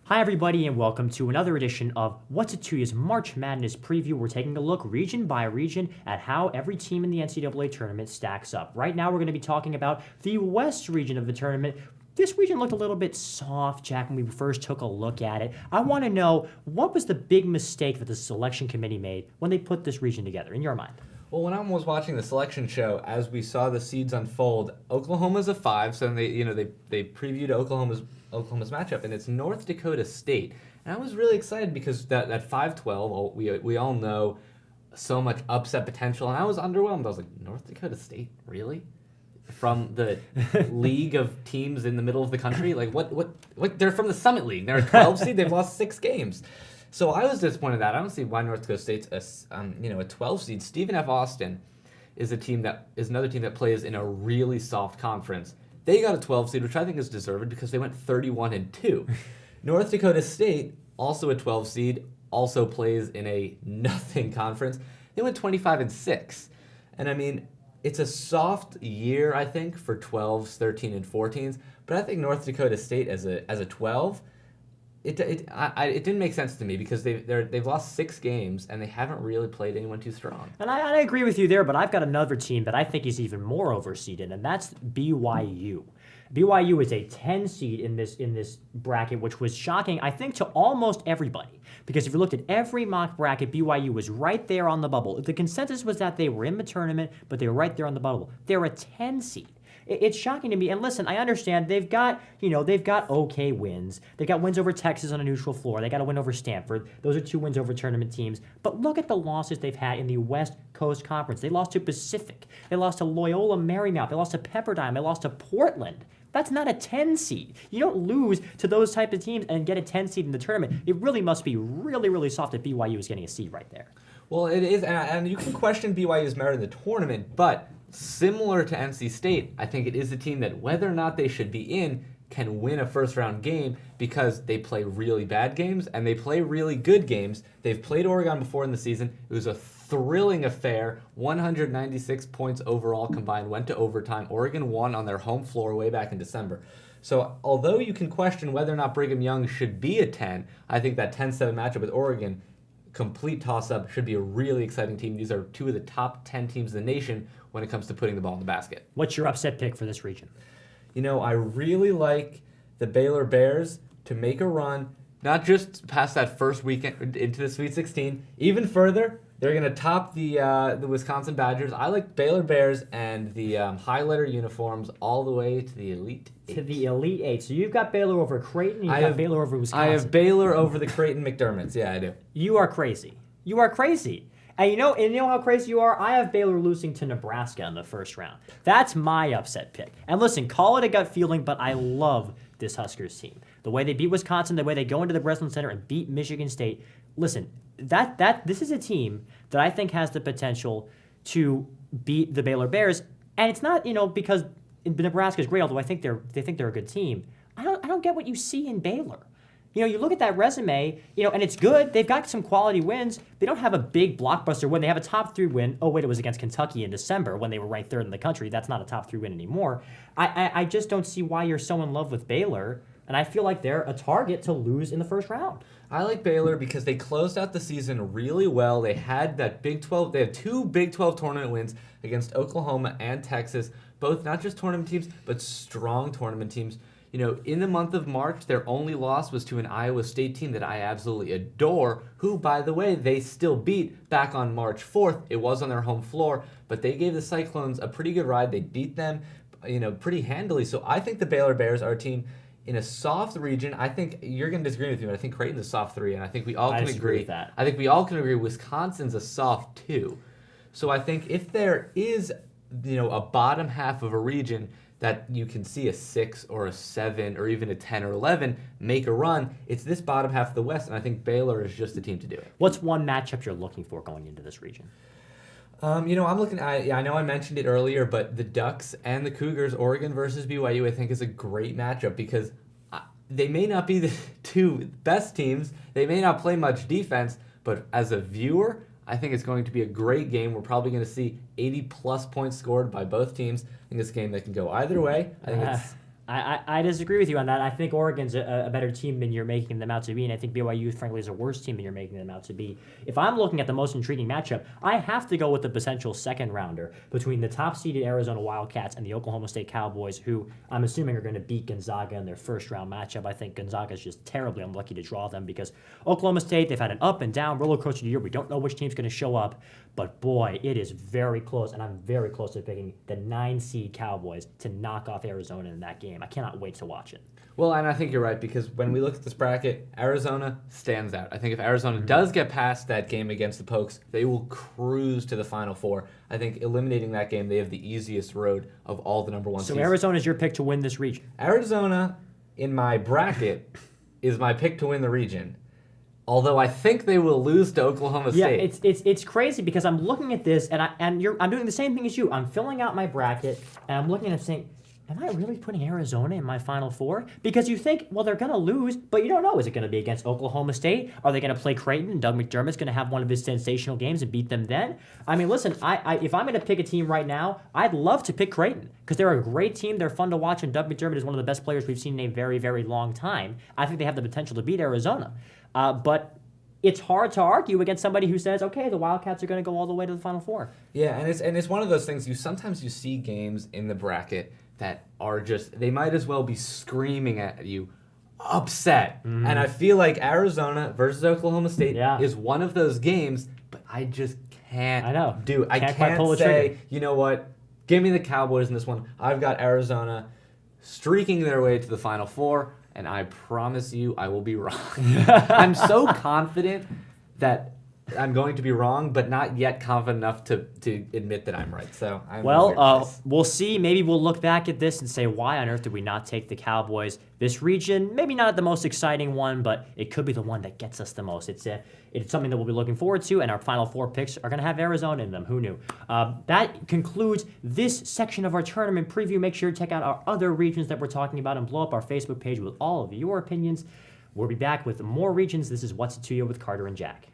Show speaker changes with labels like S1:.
S1: Hi, everybody, and welcome to another edition of What's It To You's March Madness preview. We're taking a look region by region at how every team in the NCAA tournament stacks up. Right now, we're going to be talking about the West region of the tournament. This region looked a little bit soft, Jack, when we first took a look at it. I want to know, what was the big mistake that the selection committee made when they put this region together, in your mind?
S2: Well, when I was watching the selection show, as we saw the seeds unfold, Oklahoma's a 5, so they previewed Oklahoma's matchup, and it's North Dakota State. And I was really excited because that 5-12, we all know so much upset potential, and I was underwhelmed. I was like, North Dakota State, really? From the league of teams in the middle of the country? Like, what? They're from the Summit League. They're a 12 seed. They've lost 6 games. So I was disappointed that I don't see why North Dakota State's a 12 seed. Stephen F. Austin is another team that plays in a really soft conference. They got a 12 seed, which I think is deserved because they went 31-2. North Dakota State, also a 12 seed, also plays in a nothing conference. They went 25-6. And I mean, it's a soft year, I think, for 12s, 13, and 14s. But I think North Dakota State as a 12. It didn't make sense to me because they've lost 6 games and they haven't really played anyone too strong.
S1: And I agree with you there, but I've got another team that I think is even more overseeded, and that's BYU. BYU is a 10 seed in this bracket, which was shocking, I think, to almost everybody. Because if you looked at every mock bracket, BYU was right there on the bubble. The consensus was that they were in the tournament, but they were right there on the bubble. They're a 10 seed. It's shocking to me. And listen, I understand they've got okay wins. They've got wins over Texas on a neutral floor. They got a win over Stanford. Those are 2 wins over tournament teams. But look at the losses they've had in the West Coast Conference. They lost to Pacific. They lost to Loyola Marymount. They lost to Pepperdine. They lost to Portland. That's not a 10 seed. You don't lose to those type of teams and get a 10 seed in the tournament. It really must be really, really soft that BYU is getting a seed right there.
S2: Well, it is, and you can question BYU's merit in the tournament, but similar to NC State, I think it is a team that whether or not they should be in can win a first-round game because they play really bad games and they play really good games. They've played Oregon before in the season. It was a thrilling affair. 196 points overall combined, went to overtime. Oregon won on their home floor way back in December. So although you can question whether or not Brigham Young should be a 10, I think that 10-7 matchup with Oregon, complete toss-up, should be a really exciting team. These are 2 of the top 10 teams in the nation when it comes to putting the ball in the basket.
S1: What's your upset pick for this region?
S2: I really like the Baylor Bears to make a run, not just past that first weekend into the Sweet 16, even further. They're going to top the Wisconsin Badgers. I like Baylor Bears and the highlighter uniforms all the way to the Elite Eight.
S1: To the Elite Eight. So you've got Baylor over Creighton, and you've got Baylor over Wisconsin.
S2: I have Baylor over the Creighton McDermotts. Yeah, I do.
S1: You are crazy. You are crazy. And you know how crazy you are? I have Baylor losing to Nebraska in the first round. That's my upset pick. And listen, call it a gut feeling, but I love this Huskers team. The way they beat Wisconsin, the way they go into the Breslin Center and beat Michigan State. Listen, this is a team that I think has the potential to beat the Baylor Bears. And it's not, because Nebraska is great, although they think they're a good team. I don't get what you see in Baylor. You look at that resume, and it's good. They've got some quality wins. They don't have a big blockbuster win. They have a top 3 win. Oh, wait, it was against Kentucky in December when they were ranked 3rd in the country. That's not a top 3 win anymore. I just don't see why you're so in love with Baylor, and I feel like they're a target to lose in the first round.
S2: I like Baylor because they closed out the season really well. They had that Big 12. They had 2 Big 12 tournament wins against Oklahoma and Texas, both not just tournament teams, but strong tournament teams. In the month of March, their only loss was to an Iowa State team that I absolutely adore, who, by the way, they still beat back on March 4th. It was on their home floor, but they gave the Cyclones a pretty good ride. They beat them, pretty handily. So I think the Baylor Bears are a team in a soft region. I think you're going to disagree with me, but I think Creighton's a soft 3, and I think we all can agree
S1: with that.
S2: I think we all can agree Wisconsin's a soft 2. So I think if there is, a bottom half of a region that you can see a 6 or a 7 or even a 10 or 11 make a run, it's this bottom half of the West, and I think Baylor is just the team to do it.
S1: What's one matchup you're looking for going into this region?
S2: I'm looking at, I know I mentioned it earlier, but the Ducks and the Cougars, Oregon versus BYU, I think is a great matchup because they may not be the 2 best teams. They may not play much defense, but as a viewer, I think it's going to be a great game. We're probably going to see 80-plus points scored by both teams. I think it's a game that can go either way. I think it's
S1: I disagree with you on that. I think Oregon's a better team than you're making them out to be, and I think BYU, frankly, is a worse team than you're making them out to be. If I'm looking at the most intriguing matchup, I have to go with the potential second rounder between the top-seeded Arizona Wildcats and the Oklahoma State Cowboys, who I'm assuming are going to beat Gonzaga in their first-round matchup. I think Gonzaga is just terribly unlucky to draw them because Oklahoma State, they've had an up and down roller coaster year. We don't know which team's going to show up, but boy, it is very close, and I'm very close to picking the 9-seed Cowboys to knock off Arizona in that game. I cannot wait to watch it.
S2: Well, and I think you're right because when we look at this bracket, Arizona stands out. I think if Arizona does get past that game against the Pokes, they will cruise to the Final Four. I think eliminating that game, they have the easiest road of all the number one
S1: So
S2: seeds.
S1: Arizona is your pick to win this region.
S2: Arizona, in my bracket, is my pick to win the region. Although I think they will lose to Oklahoma State.
S1: Yeah, it's crazy because I'm looking at this and I'm doing the same thing as you. I'm filling out my bracket and I'm looking at it saying, am I really putting Arizona in my Final Four? Because you think, well, they're going to lose, but you don't know. Is it going to be against Oklahoma State? Are they going to play Creighton? And Doug McDermott's going to have one of his sensational games and beat them then? I mean, listen, if I'm going to pick a team right now, I'd love to pick Creighton because they're a great team. They're fun to watch, and Doug McDermott is one of the best players we've seen in a very, very long time. I think they have the potential to beat Arizona. But it's hard to argue against somebody who says, okay, the Wildcats are going to go all the way to the Final Four.
S2: Yeah, and it's one of those things sometimes you see games in the bracket that are just, they might as well be screaming at you, upset.
S1: Mm-hmm.
S2: And I feel like Arizona versus Oklahoma State
S1: Yeah.
S2: is one of those games, but I just can't do it. I
S1: Can't quite pull
S2: can't
S1: the
S2: say,
S1: trigger.
S2: you know what, give me the Cowboys in this one. I've got Arizona streaking their way to the Final Four, and I promise you I will be wrong. I'm so confident that I'm going to be wrong, but not yet confident enough to admit that I'm right. So I'm
S1: we'll see. Maybe we'll look back at this and say, why on earth did we not take the Cowboys? This region, maybe not the most exciting one, but it could be the one that gets us the most. It's something that we'll be looking forward to, and our Final Four picks are going to have Arizona in them. Who knew? That concludes this section of our tournament preview. Make sure to check out our other regions that we're talking about and blow up our Facebook page with all of your opinions. We'll be back with more regions. This is What's It To You with Carter and Jack.